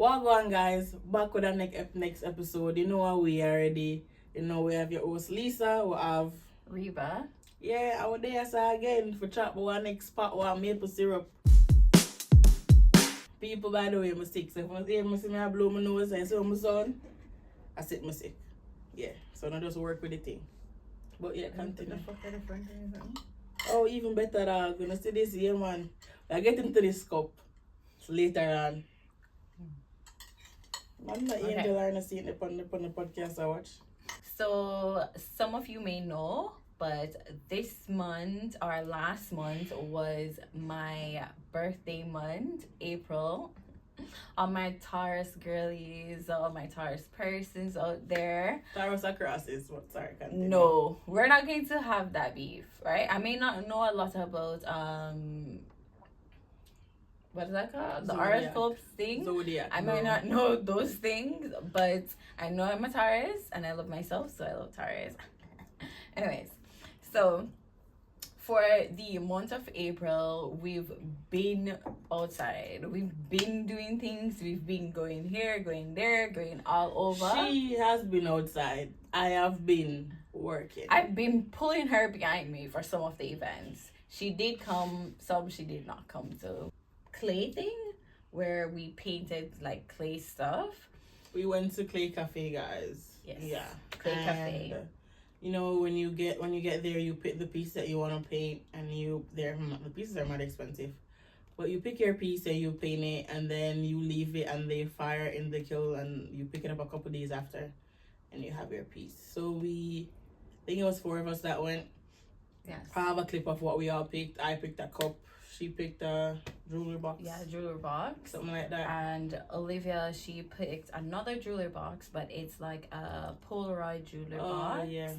Well, go on, guys. Back with the next episode. You know what we already. You know we have your host Lisa. We have Reba. Yeah, I was there so again for chat about one next part maple syrup. People, by the way, I'm sick. So if I see me, I blow my nose and say my son, I sit my sick. Yeah, so I just work with the thing. But yeah, continue. Oh, even better, I'm gonna see this here, man. I get into this cup later on. I'm not Angel or not seeing it on the podcast I watch. So some of you may know, but this month or last month was my birthday month, April. All my Taurus girlies, all my Taurus persons out there. Taurus across is what? Sorry, continue. No, we're not going to have that beef, right? I may not know a lot about what is that called? The horoscopes thing. Zodiac. I may not know those things, but I know I'm a Taurus and I love myself, so I love Taurus. Anyways, so for the month of April, we've been outside. We've been doing things. We've been going here, going there, going all over. She has been outside. I have been working. I've been pulling her behind me for some of the events. She did come, some she did not come to. Clay thing where we painted like clay stuff. We went to Clay Cafe, guys. Yes. Yeah. Clay Cafe. You know, when you get there, you pick the piece that you want to paint, and the pieces are not expensive, but you pick your piece and you paint it, and then you leave it, and they fire in the kiln, and you pick it up a couple days after, and you have your piece. So I think it was 4 of us that went. Yes. I have a clip of what we all picked. I picked a cup. She picked a jewelry box. Yeah, jewelry box. Something like that. And Olivia, she picked another jewelry box, but it's like a Polaroid jewelry box. Yeah.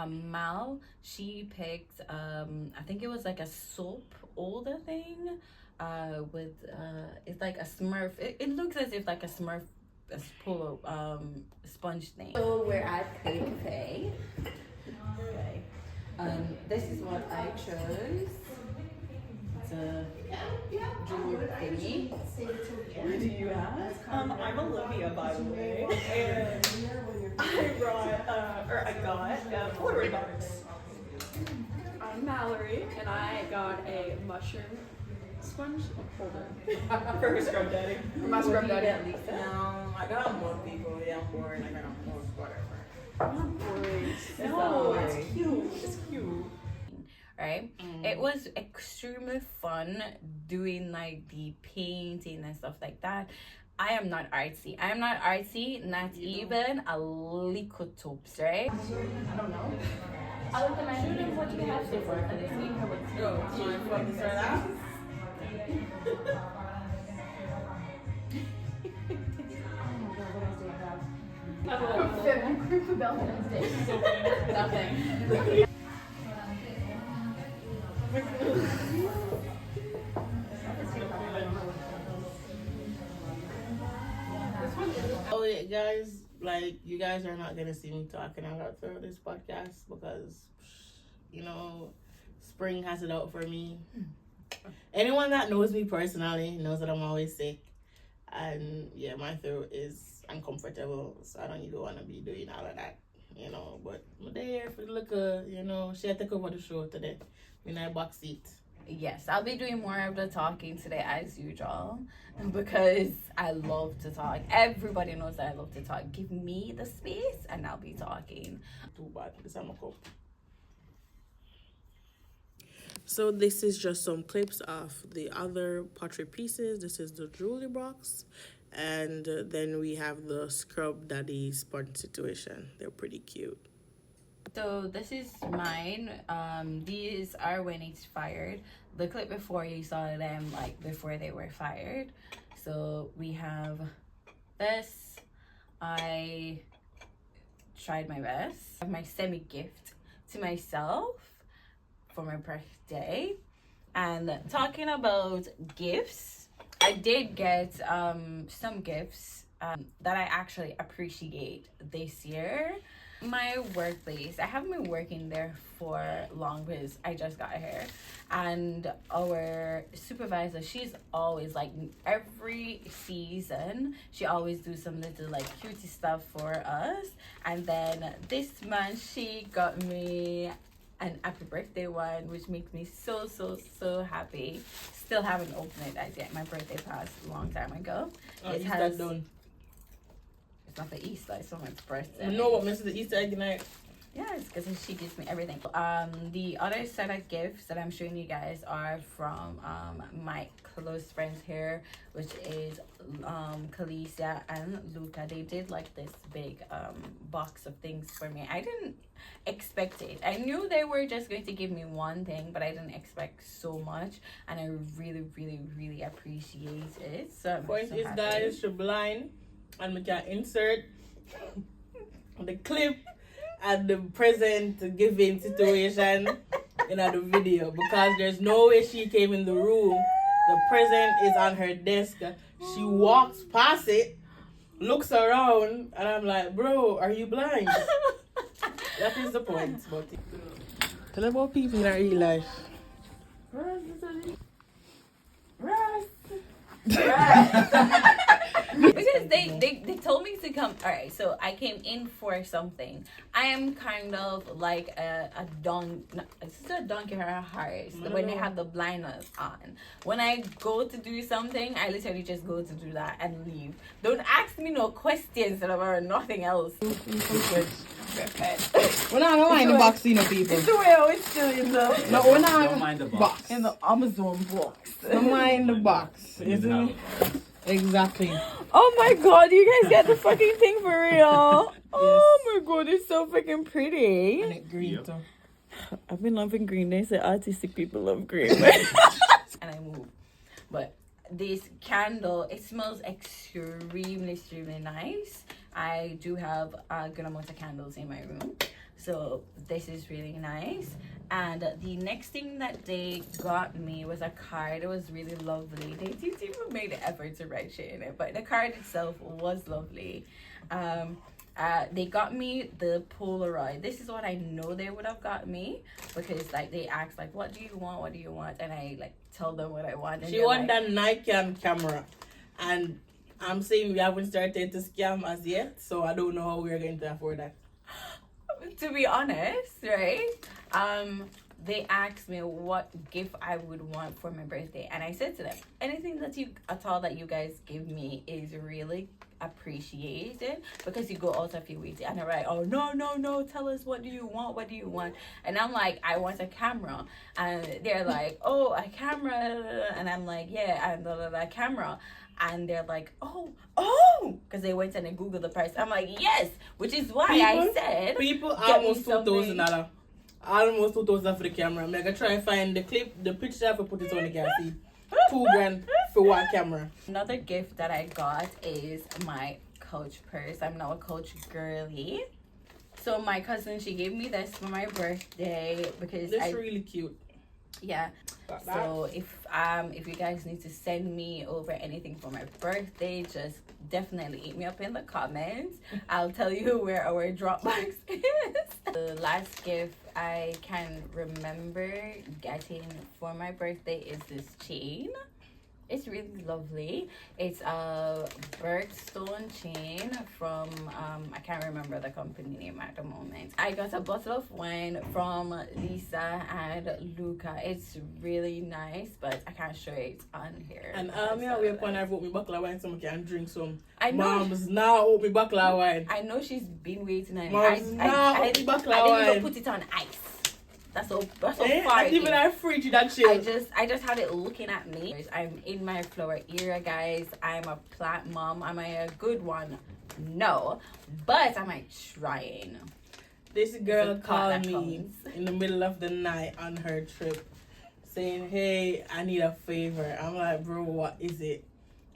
Mal, she picked I think it was like a soap holder thing. With it's like a Smurf. It looks as if like a Smurf polo sponge thing. So we're at Clay Cafe. Okay. This is what I chose. It's a jewelry thingy. What do you have? I'm Olivia, by the way, and I got a Polaroid box. I'm Mallory, and I got a mushroom sponge holder for her scrub daddy. For my scrub daddy. No, I got more people. Yeah, I'm bored. I got more whatever. Not boring. No, it's cute. It's cute. Right? It was extremely fun doing like the painting and stuff like that. I am not artsy, not even a little tops, right? I don't know. I'll look at my students, what do you have so far? And they see her what's Nothing. Oh yeah, guys, like you guys are not gonna see me talking a lot through this podcast because you know spring has it out for me. Anyone that knows me personally knows that I'm always sick, and yeah, my throat is uncomfortable, so I don't even want to be doing all of that, you know. But I'm there for the liquor, you know. She had to take over the show today in our box seat. Yes, I'll be doing more of the talking today as usual because I love to talk. Everybody knows that I love to talk. Give me the space and I'll be talking. Too bad. This is my cup. So this is just some clips of the other pottery pieces. This is the jewelry box. And then we have the scrub daddy sponge situation. They're pretty cute. So this is mine. These are when it's fired. The clip before you saw them like before they were fired. So we have this. I tried my best. I have my semi gift to myself for my birthday. And talking about gifts, I did get some gifts that I actually appreciate this year. my workplace, I haven't been working there for long because I just got here. And our supervisor, she's always like every season, she always do some little like cutie stuff for us. And then this month she got me an happy birthday one, which makes me so happy. Still haven't opened it as yet. My birthday passed a long time ago. Oh, It Easter has done. It's not for Easter, it's for my birthday. You know what Mrs. Easter egg night? Yeah, it's because she gives me everything. The other set of gifts that I'm showing you guys are from my close friends here, which is Khaleesi and Luca. They did like this big box of things for me. I didn't expect it. I knew they were just going to give me one thing, but I didn't expect so much, and I really appreciate it. So Point is, guys, you're blind, and we can insert the clip at the present giving situation in the video, because there's no way she came in the room. The present is on her desk. She walks past it, looks around, and I'm like, bro, are you blind? That is the point. But tell about people in real life. Because they told me to come. All right, so I came in for something. I am kind of like a donkey or a horse when they have the blinders on. When I go to do something, I literally just go to do that and leave. Don't ask me no questions about nothing else. We're not gonna mind the box, you know, people. It's the way I always still in the No, we're not Don't mind the box. in the Amazon box. Don't mind the box, isn't it? Exactly. Oh my god, you guys get the fucking thing for real. Oh my god, it's so freaking pretty. And it green Yep. too. I've been loving green. They say artistic people love green. And I move. But this candle, it smells extremely nice. I do have a good amount of candles in my room. So this is really nice. And the next thing that they got me was a card. It was really lovely. They didn't even make the effort to write shit in it, but the card itself was lovely. They got me the Polaroid. This is what I know they would have got me, because like they asked like, what do you want, and I like tell them what I want, and She want that Nikon camera, and I'm saying we haven't started to scam as yet, so I don't know how we're going to afford that. to be honest, right? They asked me what gift I would want for my birthday, and I said to them, anything that you guys give me is really appreciated, because you go out of your way to, and they're like, oh no, tell us, what do you want? And I'm like, I want a camera, and they're like, oh, a camera, and I'm like, yeah, and a camera. And they're like, oh, because they went and they Googled the price. I'm like, yes, which is why I said, people get me almost $2,000. Almost $2,000 for the camera. I'm gonna try and find the picture if I put it on the camera. See, $2,000 for one camera. Another gift that I got is my Coach purse. I'm now a Coach girly. So my cousin, she gave me this for my birthday because This really cute. yeah. So if you guys need to send me over anything for my birthday, just definitely hit me up in the comments. I'll tell you where our Dropbox is. The last gift I can remember getting for my birthday is this chain. It's really lovely. It's a birthstone chain from I can't remember the company name at the moment. I got a bottle of wine from Lisa and Luca. It's really nice, but I can't show it on here. And yeah, we when I bought me buckle of wine so I can drink some. I know. Mom's now open me buckle of wine. I know she's been waiting, and Mom's now I open me didn't buckle of even wine. put it on ice. That's so far. Not even I fridge that shit. I just had it looking at me. I'm in my flower era, guys. I'm a plant mom. Am I a good one? No, but am I trying? This girl It's a thought called that me in the middle of the night on her trip, saying, "Hey, I need a favor." I'm like, "Bro, what is it?"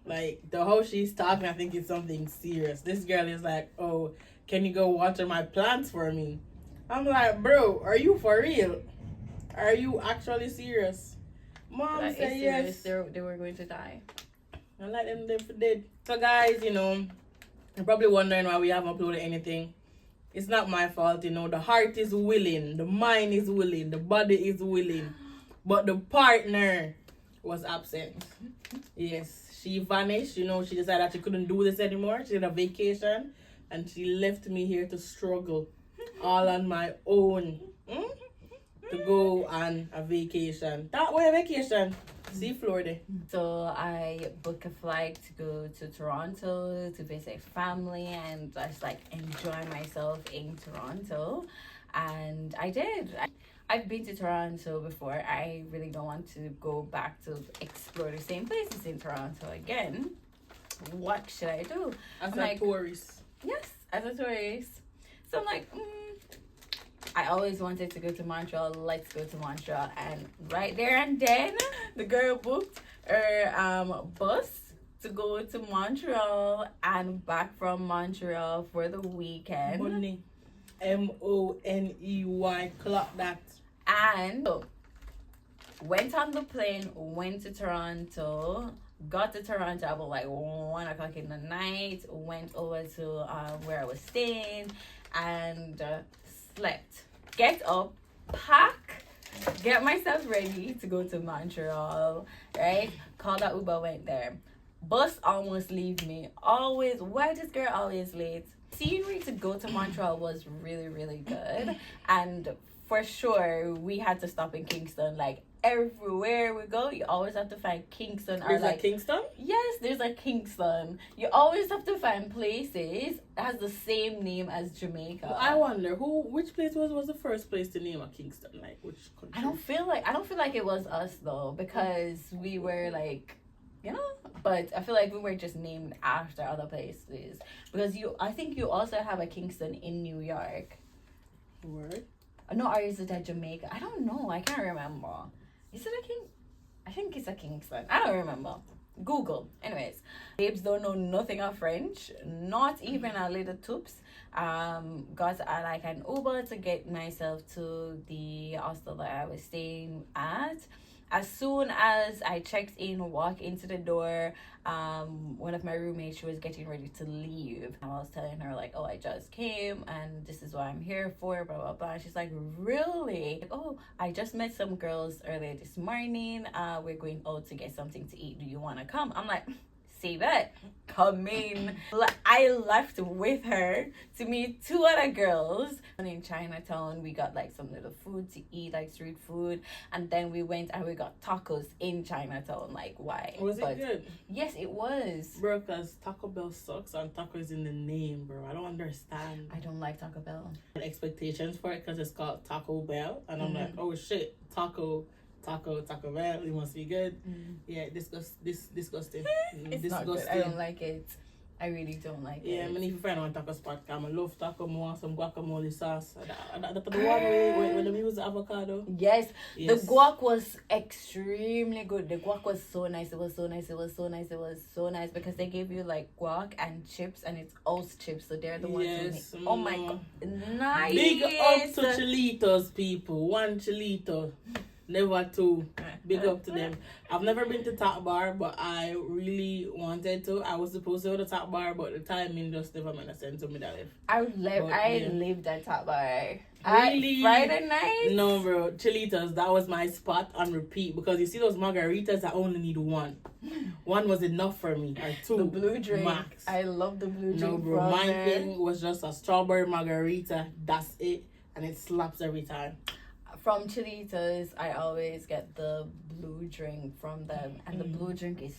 Like the whole she's talking, I think it's something serious. This girl is like, "Oh, can you go water my plants for me?" I'm like, "Bro, are you for real? Are you actually serious?" Mom That said is yes. serious. They were going to die. I let them live for dead. So guys, you're probably wondering why we haven't uploaded anything. It's not my fault, you know. The heart is willing, the mind is willing, the body is willing, but the partner was absent. Yes, she vanished. You know, she decided that she couldn't do this anymore. She had a vacation, and she left me here to struggle, all on my own. To go on a vacation. That way, vacation. See Florida. So I booked a flight to go to Toronto to visit family and just like enjoy myself in Toronto. And I did. I've been to Toronto before. I really don't want to go back to explore the same places in Toronto again. What should I do? As I'm a like, tourist. yes, as a tourist. So I'm like, I always wanted to go to Montreal. Let's go to Montreal. And right there and then, the girl booked her bus to go to Montreal and back from Montreal for the weekend. Money. Money. Clock that. And so, went on the plane, went to Toronto, got to Toronto about like 1 o'clock in the night, went over to where I was staying and slept. Get up, pack, get myself ready to go to Montreal, right? Call that Uber, went there. Bus almost leave me. Always, why this girl always late? Scenery to go to Montreal was really, really good. And for sure, we had to stop in Kingston. Like, everywhere we go, you always have to find Kingston. There's like, a Kingston? Yes, there's a Kingston. You always have to find places that has the same name as Jamaica. Well, I wonder which place was the first place to name a Kingston? Like which country? I don't feel like it was us though, because we were like, you know, but I feel like we were just named after other places. Because I think you also have a Kingston in New York. Word? No, or is it at Jamaica? I don't know. I can't remember. Is it a King? I think it's a Kingston. I don't remember. Google. Anyways, babes don't know nothing of French, not even a little tips. Got like an Uber to get myself to the hostel that I was staying at. As soon as I checked in, walked into the door, one of my roommates, she was getting ready to leave. I was telling her like, oh, I just came and this is what I'm here for, blah, blah, blah. She's like, really? Like, oh, I just met some girls earlier this morning. We're going out to get something to eat. Do you want to come? I'm like, say that. Come in. I left with her to meet two other girls. And in Chinatown, we got like some little food to eat, like street food. And then we went and we got tacos in Chinatown. Like, why? Was it good? Yes, it was. Bro, because Taco Bell sucks and taco is in the name, bro. I don't understand. I don't like Taco Bell. Expectations for it because it's called Taco Bell. And I'm like, oh shit, Taco Bell, it must be good. Yeah, disgusting. It's not good. I don't like it. I really don't like it. Yeah, I mean, if you find one taco spot, I love taco, I want some guacamole sauce. That's the one when they use avocado. Yes, the guac was extremely good. The guac was so nice. It was so nice because they gave you like guac and chips, and it's O's chips, so they're the ones who make. Oh my god, nice. Big up to Chilitos, people. One Chilito. Never two. Big up to them. I've never been to Top Bar, but I really wanted to. I was supposed to go to Top Bar, but the timing just never made sense to me that way. I lived at Top Bar. Really? Friday night? No, bro. Chilitos, that was my spot on repeat. Because you see those margaritas, I only need one. One was enough for me. Or two. The blue drink. Max. I love the blue drink. No, bro. My thing was just a strawberry margarita. That's it. And it slaps every time. From Chilitos, I always get the blue drink from them, and the blue drink is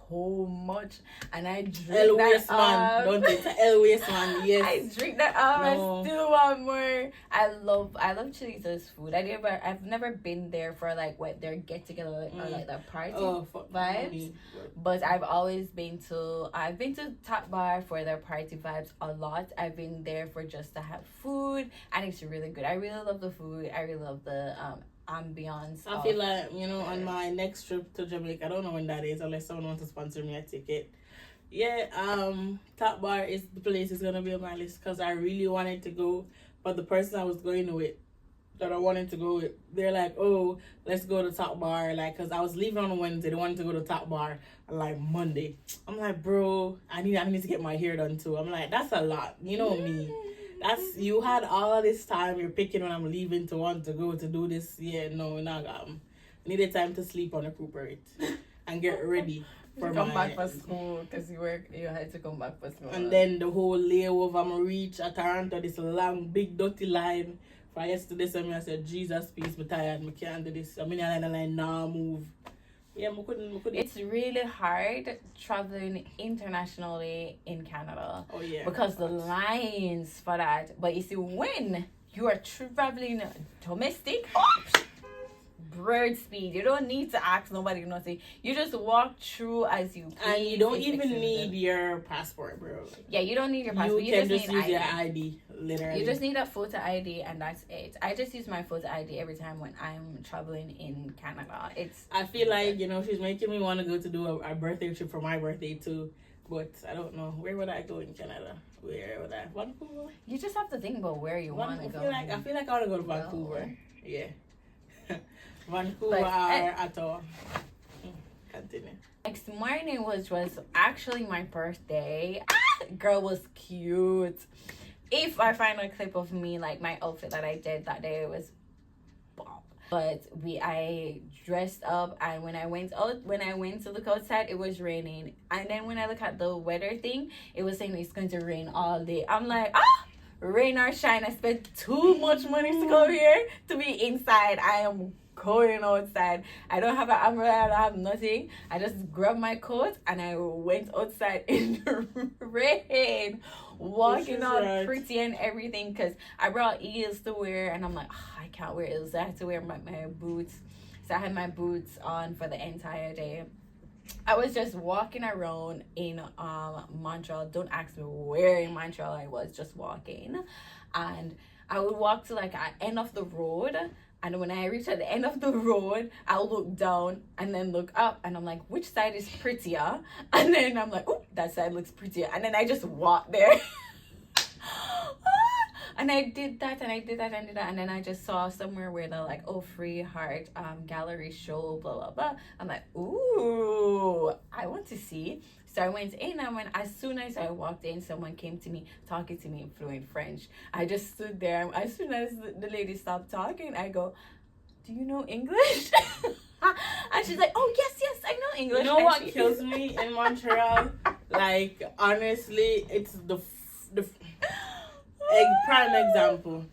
so much, and I drink that up. Don't it? Elwes man, yes. I drink that up. No. I still want more. I love Chilitos food. I've never been there for like what their get together or like their party vibes. But I've been to Top Bar for their party vibes a lot. I've been there for just to have food, and it's really good. I really love the food. I really love the ambiance. I feel like, on my next trip to Jamaica, I don't know when that is, unless someone wants to sponsor me a ticket. Yeah, Top Bar is the place is gonna be on my list because I really wanted to go, but the person I was going with, that I wanted to go with, they're like, oh, let's go to Top Bar, like, because I was leaving on Wednesday, they wanted to go to Top Bar on like Monday. I'm like, bro, I need to get my hair done too. I'm like, that's a lot, you know me. That's you had all this time. You're picking when I'm leaving to want to go to do this. Yeah, no, not needed time to sleep on recuperate and get ready for come back for school because you had to come back for school. And then the whole layover, I'm reach at Toronto, this long big dirty line. For yesterday, so I said, Jesus, peace, I'm tired, I can't do this. I'm in the line now, move. Yeah, I couldn't. It's really hard traveling internationally in Canada. Oh, yeah. Because the lines for that. But you see, when you are traveling domestic, bird speed. You don't need to ask nobody nothing. You just walk through as you please. And you don't even need your passport, bro. Yeah, you don't need your passport. You can just use your ID, literally. You just need a photo ID and that's it. I just use my photo ID every time when I'm traveling in Canada. I feel like, she's making me want to go to do a birthday trip for my birthday too. But I don't know. Where would I go in Canada? Where would I? Vancouver? You just have to think about where you want to go. I feel like I want to go to Vancouver. Yeah. Vancouver or Ottawa. Continue. Next morning, which was actually my birthday, girl was cute. If I find a clip of me, like my outfit that I did that day, it was bomb. But I dressed up, and when I went to look outside, it was raining. And then when I look at the weather thing, it was saying it's going to rain all day. I'm like, rain or shine. I spent too much money to go here to be inside. I am going outside. I don't have an umbrella, I don't have nothing. I just grabbed my coat and I went outside in the rain, walking all pretty and everything, because I brought heels to wear and I'm like, I can't wear heels. I had to wear my boots. So I had my boots on for the entire day. I was just walking around in Montreal. Don't ask me where in Montreal I was, just walking. And I would walk to like at end of the road. And when I reach at the end of the road, I'll look down and then look up. And I'm like, which side is prettier? And then I'm like, oh, that side looks prettier. And then I just walk there. And I did that and I did that and did that. And then I just saw somewhere where they're like, Free Heart gallery show, blah, blah, blah. I'm like, ooh, I want to see. So I went in, and as soon as I walked in, someone came to me, talking to me in fluent French. I just stood there. As soon as the lady stopped talking, I go, do you know English? And she's like, oh, yes, I know English. You know what kills me in Montreal? Like, honestly, it's the prime example.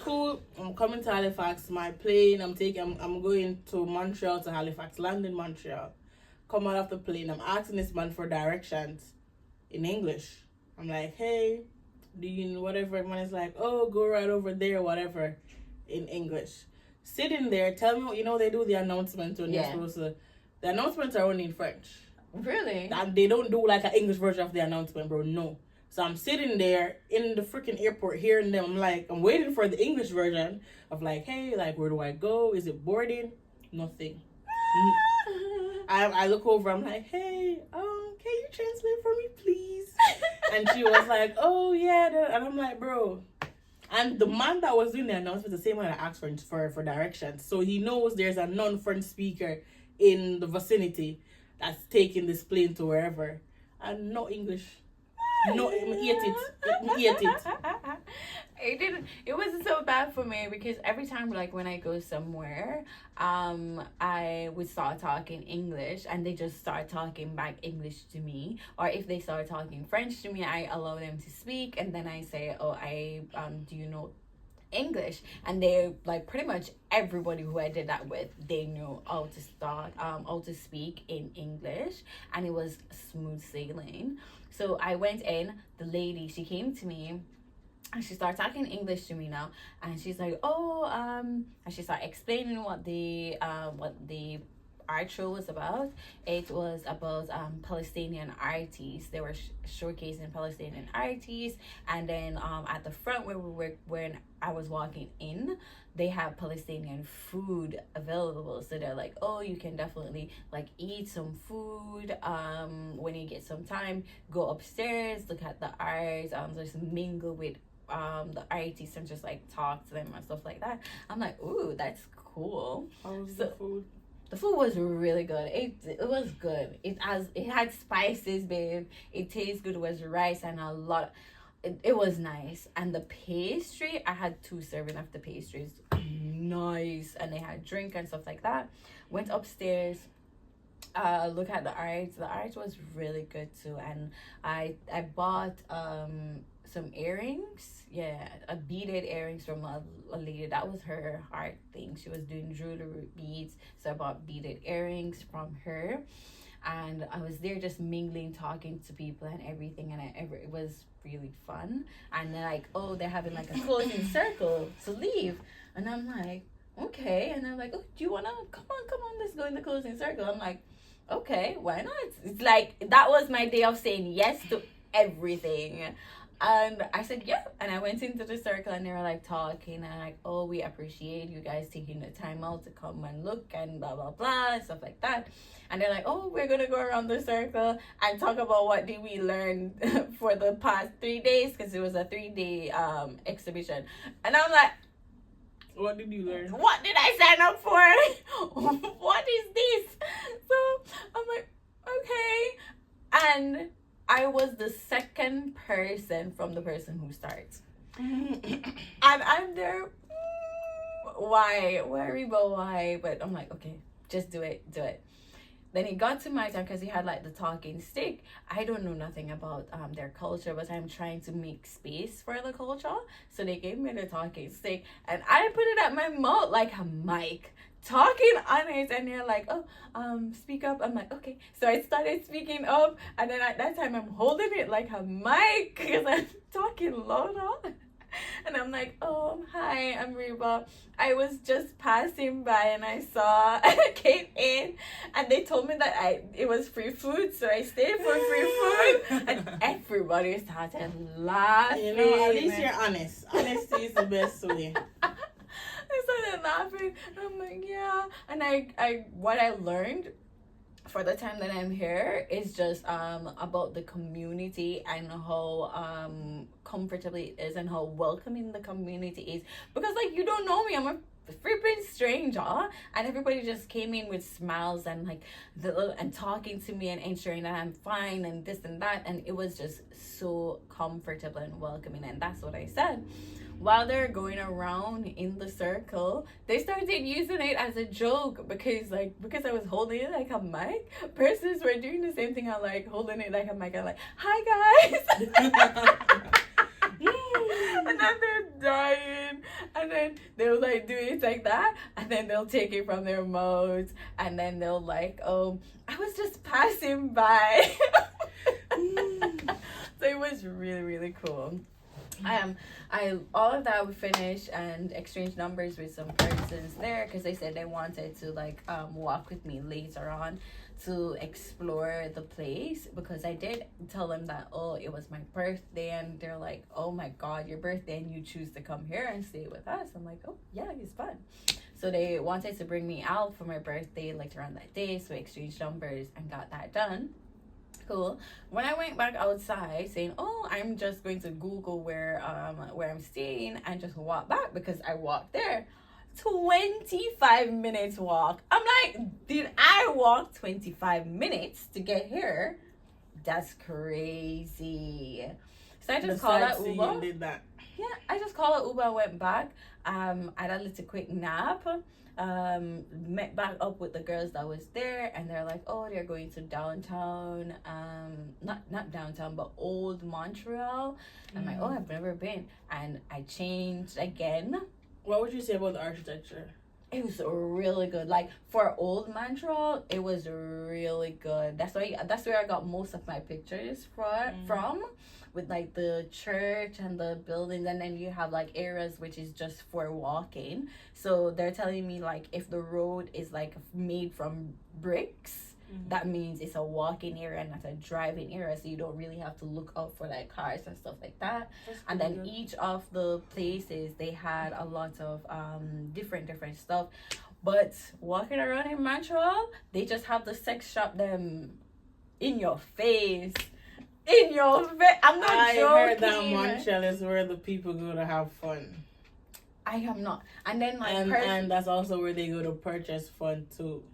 Cool, I'm coming to Halifax, my plane, I'm going to Montreal to Halifax, land in Montreal. Come out of the plane, I'm asking this man for directions in English. I'm like, hey, do you know whatever? Man is like, oh, go right over there, whatever, in English. Sitting there, tell me what, they do the announcement when you're supposed to. The announcements are only in French. Really? And they don't do like an English version of the announcement, bro, no. So I'm sitting there in the freaking airport hearing them. I'm waiting for the English version of like, hey, like, where do I go? Is it boarding? Nothing. I look over, I'm like, hey, can you translate for me, please? And she was like, oh, yeah. And I'm like, bro. And the man that was doing the announcement, the same one I asked for directions. So he knows there's a non-French speaker in the vicinity that's taking this plane to wherever. And no English. No, I hate it. It wasn't so bad for me because every time, like, when I go somewhere, I would start talking English and they just start talking back English to me. Or if they start talking French to me, I allow them to speak, and then I say, do you know English? And they, like, pretty much everybody who I did that with, they knew how to speak in English, and it was smooth sailing. So I went in, the lady, she came to me and she started talking English to me now, and she's like, and she started explaining what the art show was about. It was about Palestinian artists. They were showcasing Palestinian artists, and then at the front when I was walking in, they have Palestinian food available. So they're like, oh, you can definitely like eat some food when you get some time. Go upstairs, look at the art, just mingle with the artists and just like talk to them and stuff like that. I'm like, ooh, that's cool. How was the food? The food was really good. It was good. It had spices, babe. It tastes good. It was rice and a lot. it was nice. And the pastry, I had 2 serving of the pastries. Nice. And they had drink and stuff like that. Went upstairs, look at the art. The art was really good too. And I bought some earrings. Yeah, a beaded earrings from a lady. That was her art thing. She was doing jewelry beads. So I bought beaded earrings from her. And I was there just mingling, talking to people and everything, and it was really fun. And they're like, oh, they're having like a closing circle to leave, and I'm like, okay. And they're like, oh, do you wanna come on, let's go in the closing circle. I'm like, okay, why not? It's like that was my day of saying yes to everything. And I said, yeah. And I went into the circle and they were like talking and like, oh, we appreciate you guys taking the time out to come and look and blah, blah, blah, and stuff like that. And they're like, oh, we're going to go around the circle and talk about what did we learn for the past 3 days, because it was a 3-day exhibition. And I'm like, what did you learn? What did I sign up for? What is this? So I'm like, okay. And I was the second person from the person who starts. And I'm there, why, Reba, why? But I'm like, okay, just do it. Then it got to my time because he had like the talking stick. I don't know nothing about their culture, but I'm trying to make space for the culture. So they gave me the talking stick and I put it at my mouth like a mic, talking on it. And they're like, oh, speak up. I'm like, okay. So I started speaking up, and then at that time I'm holding it like a mic because I'm talking louder. And I'm like, oh, hi, I'm Reba. I was just passing by and I saw I came in and they told me that it was free food, so I stayed for free food. And everybody started laughing. You know, at least you're honest. Honesty is the best way. I started laughing. I'm like, yeah. And I what I learned for the time that I'm here is just about the community and how comfortable it is and how welcoming the community is, because like you don't know me, I'm a freaking stranger, and everybody just came in with smiles and like and talking to me and ensuring that I'm fine and this and that, and it was just so comfortable and welcoming. And that's what I said. While they're going around in the circle, they started using it as a joke because I was holding it like a mic. Persons were doing the same thing. I'm like holding it like a mic. I'm like, hi guys. And then they're dying, and then they'll like do it like that, and then they'll take it from their mouths, and then they'll like, oh, I was just passing by. So it was really, really cool. All of that we finished and exchanged numbers with some persons there because they said they wanted to like walk with me later on to explore the place, because I did tell them that, oh, it was my birthday, and they're like, oh my god, your birthday and you choose to come here and stay with us. I'm like, oh yeah, it's fun. So they wanted to bring me out for my birthday later on that day, so we exchanged numbers and got that done. Cool. When I went back outside saying, oh, I'm just going to Google where I'm staying and just walk back, because I walked there 25 minutes walk. I'm like, did I walk 25 minutes to get here? That's crazy. So I just called that Uber. Did that. Yeah, I just called it Uber, went back. I had a little quick nap. Met back up with the girls that was there, and they're like, oh, they're going to downtown, not downtown, but old Montreal. I'm like, oh, I've never been. And I changed again. What would you say about the architecture? It was really good. Like for old Montreal, it was really good. That's where I got most of my pictures from, with like the church and the buildings, and then you have like areas which is just for walking. So they're telling me like if the road is like made from bricks, that means it's a walking area and not a driving area, so you don't really have to look out for like cars and stuff like that. And then good. Each of the places, they had a lot of different stuff. But walking around in Montreal, they just have the sex shop them in your face. I'm not joking. I heard that Montreal is where the people go to have fun. I am not. And then like and that's also where they go to purchase fun too.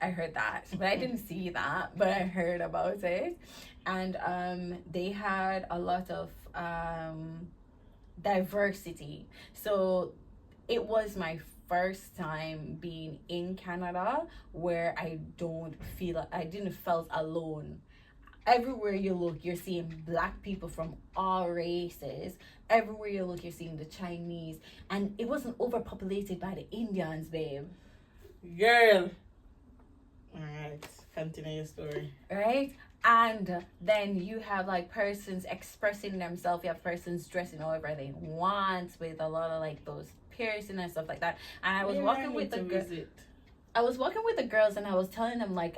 I heard that, but I didn't see that, but I heard about it. and they had a lot of diversity. So it was my first time being in Canada where I didn't felt alone. Everywhere you look, you're seeing black people from all races. Everywhere you look, you're seeing the Chinese, and it wasn't overpopulated by the Indians, babe. Girl. Alright, continue your story. Right? And then you have like persons expressing themselves. You have persons dressing however they want with a lot of like those piercing and stuff like that. And I was walking with the girls. I was walking with the girls, and I was telling them like,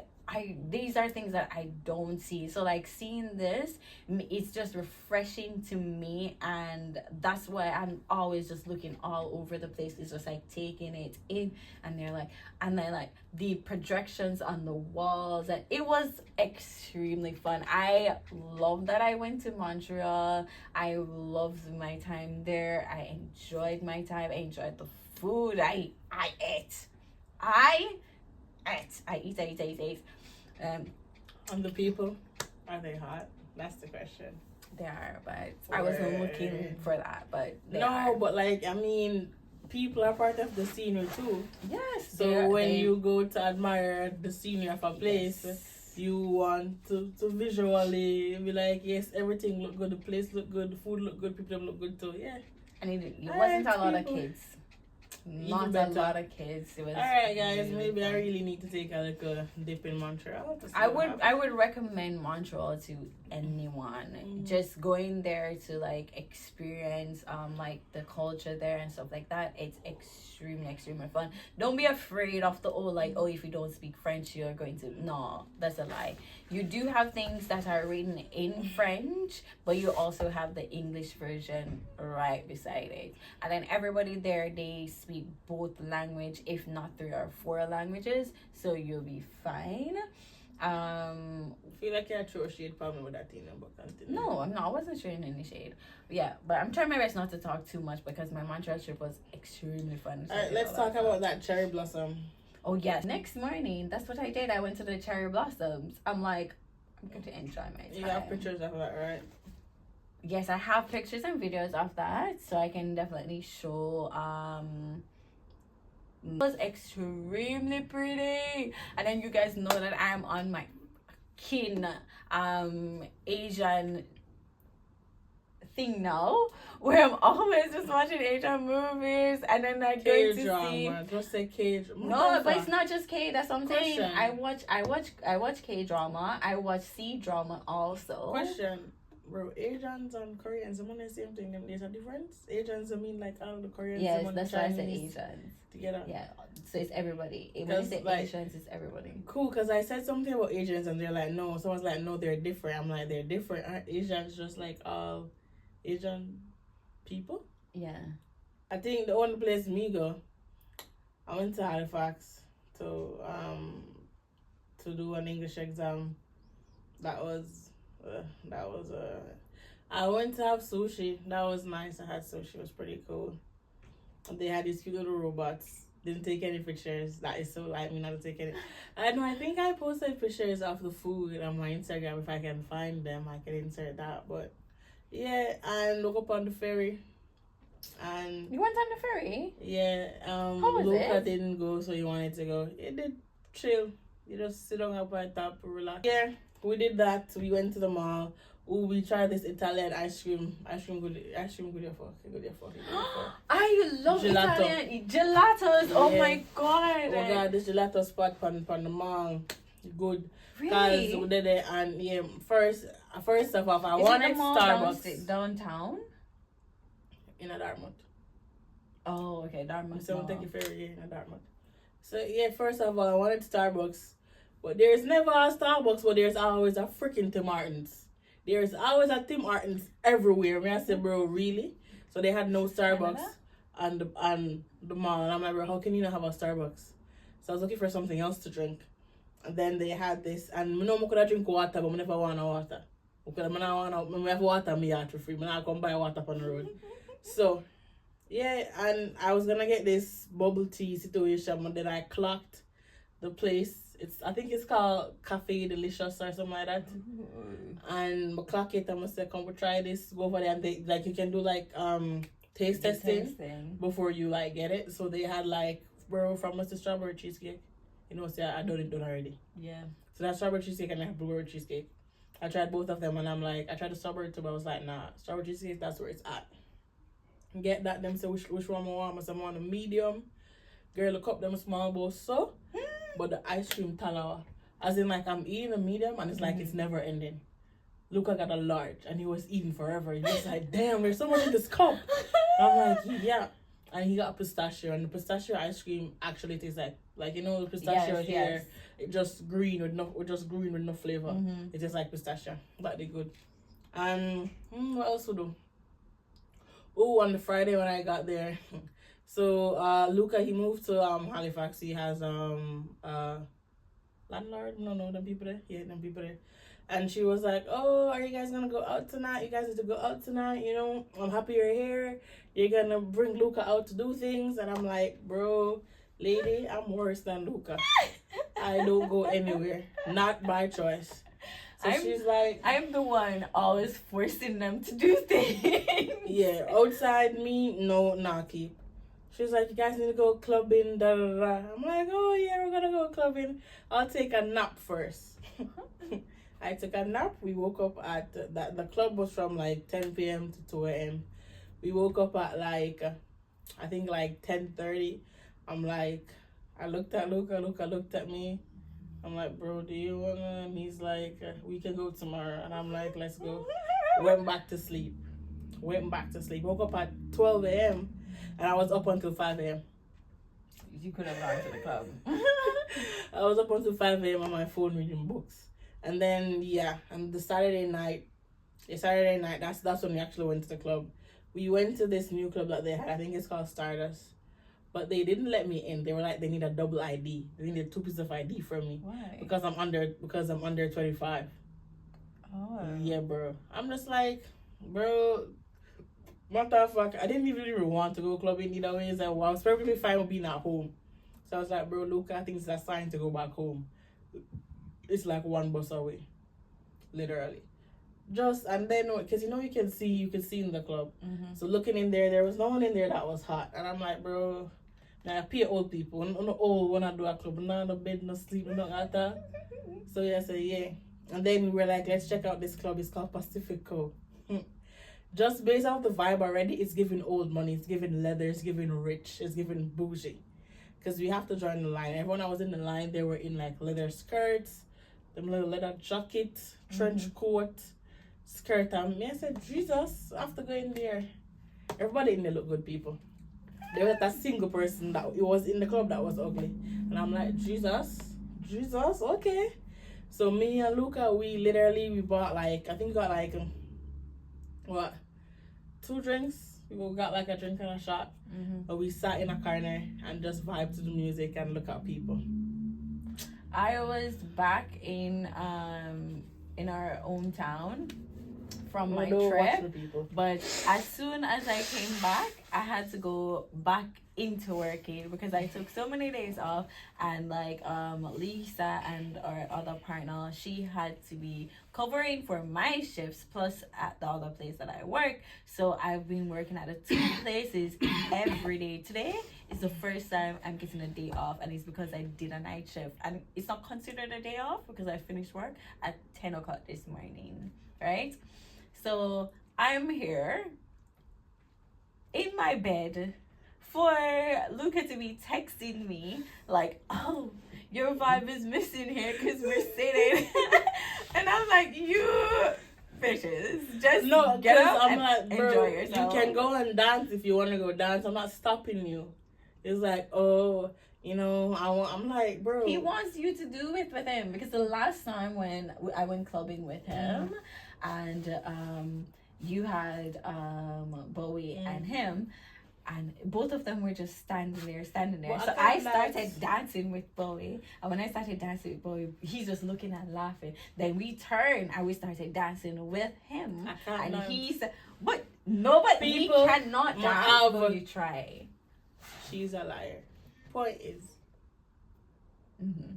these are things that I don't see. So like seeing this, it's just refreshing to me, and that's why I'm always just looking all over the place. It's just like taking it in, and then like the projections on the walls, and it was extremely fun. I love that I went to Montreal. I loved my time there. I enjoyed my time. I enjoyed the food. I ate. I eat. And the people, are they hot? That's the question. They are, but I wasn't looking for that. But but like, I mean, people are part of the scenery too. Yes. So when you go to admire the scenery of a place, yes, you want to visually be like, yes, everything look good, the place look good, the food look good, people look good too. Yeah. And it wasn't a lot of kids. Not a lot of kids. It was alright, guys. really maybe fun. I really need to take a little dip in Montreal. I would recommend Montreal to anyone. Just going there to like experience like the culture there and stuff like that. It's extremely fun. Don't be afraid of the if you don't speak French you're going to. No, that's a lie. You do have things that are written in French, but you also have the English version right beside it. And then everybody there, they speak both language, if not 3 or 4 languages, so you'll be fine. I feel like you're throwing shade probably with that thing, but continue. No, I'm not. I wasn't throwing any shade. But yeah, but I'm trying my best not to talk too much because my Montreal trip was extremely fun. Alright, let's talk about that cherry blossom. Oh yes. Next morning, that's what I did. I went to the cherry blossoms. I'm like, I'm going to enjoy my time. You have pictures of that, right? Yes, I have pictures and videos of that, so I can definitely show. It was extremely pretty, and then you guys know that I'm on my kin Asian thing now, where I'm always just watching Asian movies, and then I go to see. Just say K-drama. No, but it's not just K. That's what I'm saying. Question. I watch K-drama. I watch C-drama also. Question. Bro, Asians and Koreans, I'm the same thing. There's a difference. Asians, I mean, like all the Koreans. Yes, that's why I said Asians. Together. Yeah, so it's everybody. When you say like, Asians, it's everybody. Cool, because I said something about Asians and they're like, no. Someone's like, no, they're different. I'm like, they're different. Aren't Asians just like all Asian people? Yeah. I think the only place me go, I went to Halifax to do an English exam. I went to have sushi. That was nice. I had sushi. It was pretty cool. They had these cute little robots. Didn't take any pictures. That is so like me not to take any. I know. I think I posted pictures of the food on my Instagram. If I can find them, I can insert that. But yeah, and look up on the ferry. And you went on the ferry? Yeah. How was Luca it? didn't go, so he wanted to go. It did chill. You just sit on up at top, relax. Yeah. We did that. We went to the mall. Ooh, we tried this Italian ice cream. Good your fuck. I love Gelato. Italian gelatos. Oh my god. Oh god, this gelato spot on the mall. Good. Really? Because we did it, and yeah, first of all, I Is wanted it the mall Starbucks downtown. in a Dartmouth. Oh, okay, Dartmouth. So we'll take a ferry in a Dartmouth. So yeah, first of all, I wanted Starbucks. But there's never a Starbucks, but there's always a freaking Tim Hortons. There's always a Tim Hortons everywhere. I said, bro, really? So they had no Starbucks on the mall. And I'm like, bro, how can you not have a Starbucks? So I was looking for something else to drink. And then they had this. And I know I could drink water, but I never want water. Because I have water, I have for free. I not come buy water on the road. So, yeah, and I was going to get this bubble tea situation, but then I clocked the place I think it's called Cafe Delicious or something like that. And I clock it and I say, come we try this, go over there, and they like you can do like taste testing before you like get it. So they had like from us the strawberry cheesecake. You know, I done it already. Yeah. So that strawberry cheesecake and that blueberry cheesecake. I tried both of them and I'm like, I tried the strawberry too, but I was like, nah, strawberry cheesecake, that's where it's at. Get that, them say which one I want. I said I want a medium. Girl, look up them small bowl so. But the ice cream talawa. As in like I'm eating a medium and it's like it's never ending. Luca got a large and he was eating forever. He was like, damn, there's so much in this cup. I'm like, yeah. And he got a pistachio, and the pistachio ice cream actually tastes like you know the pistachio here, it just green with no flavor. It tastes like pistachio, but they good. And what else we do? Oh, on the Friday when I got there, so Luca he moved to Halifax. He has landlord. No, them people there. Yeah, them people there. And she was like, oh, are you guys gonna go out tonight? You guys need to go out tonight, you know? I'm happy you're here. You're gonna bring Luca out to do things. And I'm like, bro, lady, I'm worse than Luca. I don't go anywhere. Not by choice. So she's like, I'm the one always forcing them to do things. Yeah, outside me, no, nah, keep. She's like, you guys need to go clubbing, da da da. I'm like, oh yeah, we're gonna go clubbing. I'll take a nap first. I took a nap. We woke up at the club was from like 10 p.m. to 2 a.m. We woke up at like I think like 10:30. I'm like, I looked at Luca looked at me. I'm like, bro, do you wanna? And he's like, we can go tomorrow. And I'm like, let's go. Went back to sleep. Woke up at 12 a.m. and I was up until 5 a.m. You could have gone to the club. I was up until 5 a.m. on my phone reading books. And then and the Saturday night, that's when we actually went to the club. We went to this new club that they had. I think it's called Stardust. But they didn't let me in. They were like, they need a double ID. They needed 2 pieces of ID from me. Why? Because I'm under 25. Oh. Yeah, bro. I'm just like, bro, what the fuck? I didn't even really want to go clubbing either way. I was perfectly fine with being at home. So I was like, bro, Luca, I think it's a sign to go back home. It's like 1 bus away, literally. And then because you can see in the club. So looking in there was no one in there that was hot, and I'm like, bro, now I pay old people. No old when I do a club, no bed, no sleep, no like that. So yeah. And then we were like, let's check out this club. It's called Pacifico. Just based off the vibe already, it's giving old money. It's giving leather. It's giving rich. It's giving bougie. Because we have to join the line. Everyone that was in the line, they were in like leather skirts, them little leather jacket, trench coat, skirt. And me, I said, Jesus, I have to go in there. Everybody in there look good, people. There was that single person that it was in the club that was ugly. And I'm like, Jesus, okay. So me and Luca, we bought like, I think we got like, 2 drinks. We got like a drink and a shot. But we sat in a corner and just vibe to the music and look at people. I was back in our hometown from my trip, but as soon as I came back, I had to go back into working because I took so many days off, and like Lisa and our other partner, she had to be covering for my shifts plus at the other place that I work. So I've been working at the 2 places every day. Today is the first time I'm getting a day off, and it's because I did a night shift, and it's not considered a day off because I finished work at 10 o'clock this morning, right? So I'm here in my bed for Luca to be texting me like, oh, your vibe is missing here because we're sitting. And I'm like, you bitches, just get up I'm and like, bro, enjoy yourself. You can go and dance if you want to go dance. I'm not stopping you. It's like, oh, I'm like, bro. He wants you to do it with him because the last time when I went clubbing with him and you had Bowie and him, and both of them were just standing there. Well, so I started dancing with Bowie, and when I started dancing with Bowie, he's just looking and laughing. Then we turned and we started dancing with him, and he said, "But nobody People cannot dance when you try." She's a liar. Point is,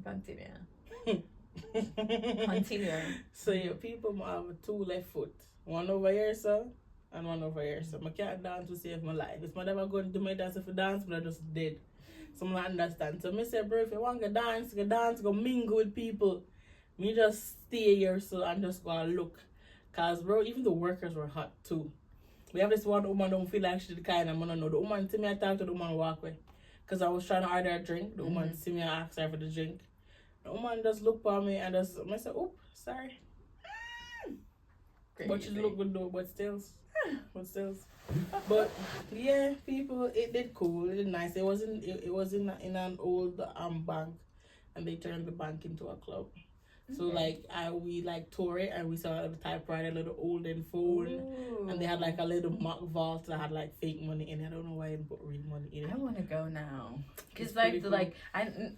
continue. Continue. So your people have 2 left foot. One over here, sir, and one over here. So I can't dance to save my life. If I never go to do my dance if I dance, but I just dead. So I understand. So I say, bro, if you want to dance, go mingle with people. Me just stay here so and just go and look. Cause bro, even the workers were hot too. We have this one woman don't feel like she's the kind of man know. The woman see me I talk to the woman walk away. Cause I was trying to order a drink. The woman see me and ask her for the drink. The woman just look for me and just I say, "Oop, sorry." But she look good though, but still. But yeah, people, it did cool. It did nice. It was in an old bank, and they turned the bank into a club. So like we like tore it and we saw the typewriter, a little olden phone. Ooh. And they had like a little mock vault that had like fake money in it. I don't know why I didn't put real money in it. I want to go now because cool.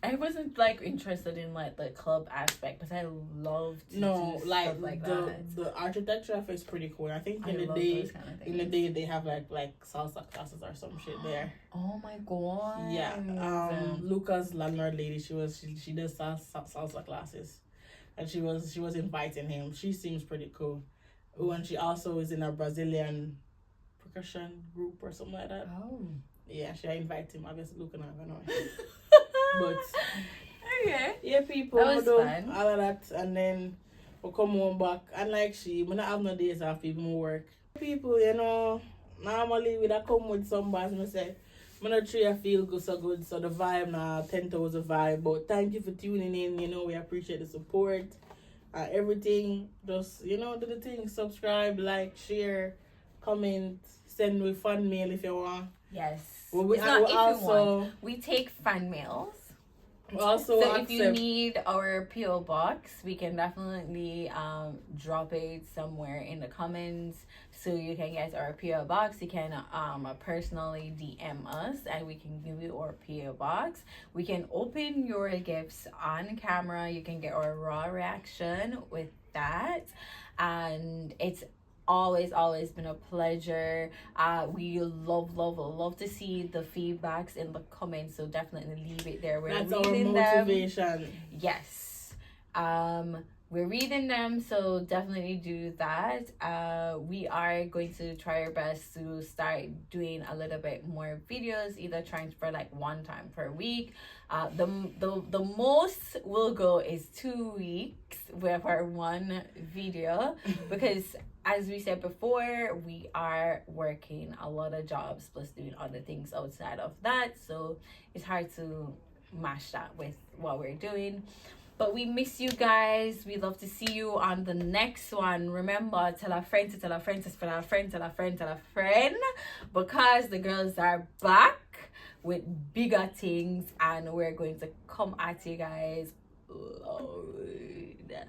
I wasn't like interested in like the club aspect, but I loved like that. The architecture of it's pretty cool. I think in the day they have like salsa classes or some shit there. Oh my god. Yeah. Luca's landlord lady, she does salsa classes. And she was inviting him. She seems pretty cool. Oh, and she also is in a Brazilian percussion group or something like that. Oh. Yeah, she invited him. I guess Luca not gonna know. But okay. Yeah, people that was fun. All of that, and then we'll come home back. And like when I have no days off, even work. People, you know, normally we da come with some bars, I say, I'm not sure I feel good, so the vibe now, 10,000 vibe. But thank you for tuning in. You know, we appreciate the support. Everything, just, you know, do the thing. Subscribe, like, share, comment, send me fan mail if you want. Yes. Well, we want. We take fan mails. Also, so if you need our PO box, we can definitely drop it somewhere in the comments so you can get our PO box. You can personally DM us and we can give you our PO box. We can open your gifts on camera. You can get our raw reaction with that, and it's always been a pleasure. We love to see the feedbacks in the comments, so definitely leave it there. That's our motivation. Them. Yes. We're reading them, so definitely do that. We are going to try our best to start doing a little bit more videos, either trying for like 1 time per week. The most we'll go is 2 weeks with our 1 video because as we said before, we are working a lot of jobs plus doing other things outside of that, so it's hard to mash that with what we're doing. But we miss you guys. We love to see you on the next one. Remember, tell a friend to tell a friend to tell a friend, tell a friend, tell a friend, because the girls are back with bigger things and we're going to come at you guys loud.